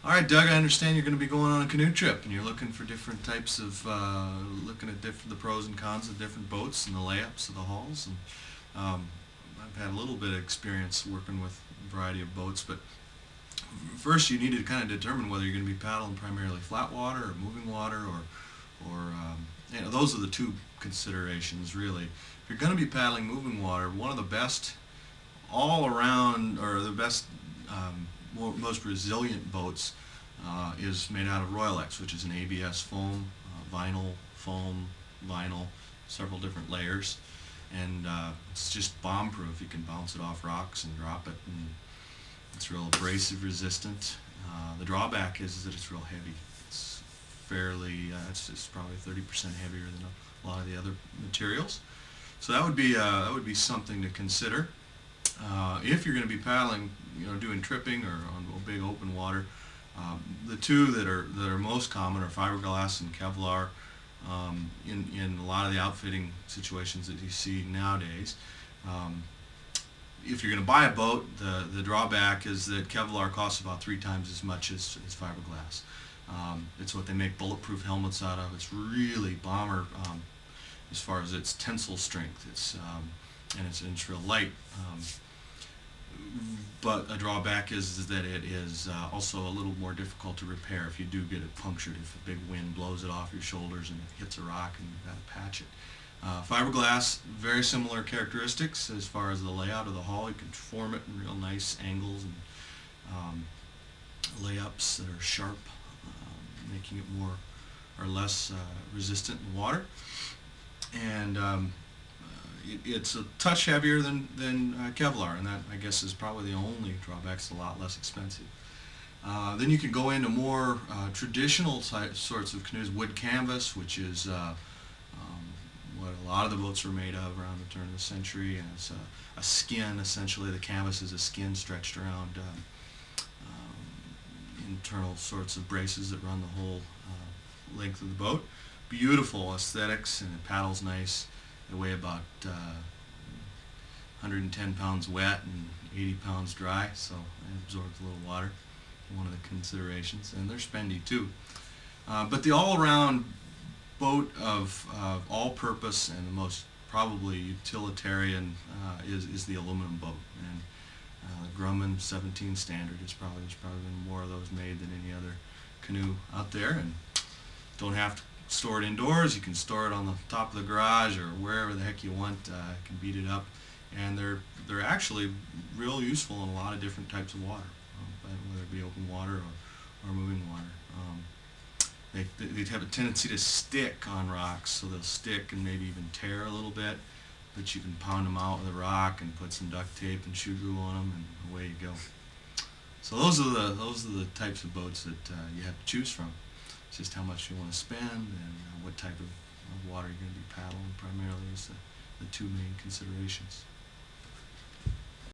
All right, Doug, I understand you're going to be going on a canoe trip, and you're looking for different types of, looking at the pros and cons of different boats and the layups of the hulls. And I've had a little bit of experience working with a variety of boats, but first you need to kind of determine whether you're going to be paddling primarily flat water or moving water, or those are the two considerations really. If you're going to be paddling moving water, one of the best all around, or the best most resilient boats is made out of Royalex, which is an ABS foam, foam, vinyl, several different layers, and it's just bomb proof. You can bounce it off rocks and drop it, and it's real abrasive resistant. The drawback is that it's real heavy. It's it's probably 30% heavier than a lot of the other materials. So that would be something to consider. If you're going to be paddling, doing tripping or on big open water, the two that are most common are fiberglass and Kevlar. In a lot of the outfitting situations that you see nowadays, if you're going to buy a boat, the drawback is that Kevlar costs about 3 times as much as fiberglass. It's what they make bulletproof helmets out of. It's really bomber as far as its tensile strength. It's real light. But a drawback is that it is also a little more difficult to repair if you do get it punctured, if a big wind blows it off your shoulders and it hits a rock and you've got to patch it. Fiberglass, very similar characteristics as far as the layout of the hull. You can form it in real nice angles and layups that are sharp, making it more or less resistant in water. And it's a touch heavier than Kevlar, and that, I guess, is probably the only drawback. It's a lot less expensive. Then you can go into more traditional sorts of canoes. Wood canvas, which is what a lot of the boats were made of around the turn of the century, and it's a skin. Essentially, the canvas is a skin stretched around internal sorts of braces that run the whole length of the boat. Beautiful aesthetics, and it paddles nice. They weigh about 110 pounds wet and 80 pounds dry, so it absorbs a little water. One of the considerations, and they're spendy too. But the all-around boat of all-purpose and the most probably utilitarian is the aluminum boat. And the Grumman 17 standard there's probably been more of those made than any other canoe out there, and don't have to store it indoors. You can store it on the top of the garage or wherever the heck you want. You can beat it up, and they're actually real useful in a lot of different types of water, whether it be open water or moving water. They have a tendency to stick on rocks, so they'll stick and maybe even tear a little bit, but you can pound them out with a rock and put some duct tape and shoe glue on them, and away you go. So those are the types of boats that you have to choose from. It's just how much you want to spend and what type of water you're going to be paddling primarily is the two main considerations.